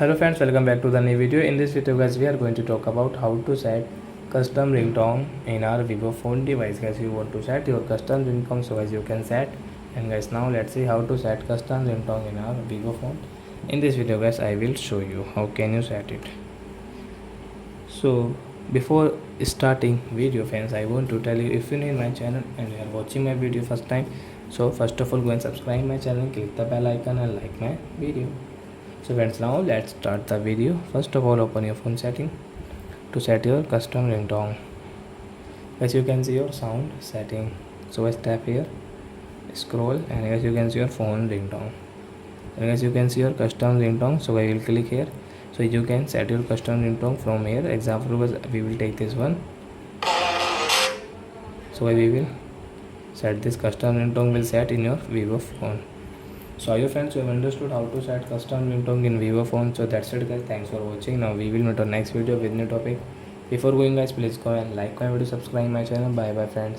Hello friends, welcome back to the new video. In this video guys, we are going to talk about how to set custom ringtone in our Vivo phone device. Guys, you want to set your custom ringtone, so guys you can set. And guys, now let's see how to set custom ringtone in our Vivo phone. In this video guys, I will show you how can you set it. So before starting video friends, I want to tell you, if you need my channel and you are watching my video first time, so first of all go and subscribe my channel, click the bell icon and like my video. So friends, now let's start the video. First of all, open your phone setting to set your custom ringtone. As you can see your sound setting, so I tap here, scroll, and as you can see your phone ringtone, and as you can see your custom ringtone, so I will click here. So you can set your custom ringtone from here. Example was we will take this one, so we will set this custom ringtone will set in your Vivo phone. So I hope friends you have understood how to set custom ringtone in Vivo phone. So that's it guys, thanks for watching. Now we will meet on next video with new topic. Before going guys, please go and like my video, subscribe my channel. Bye bye friends.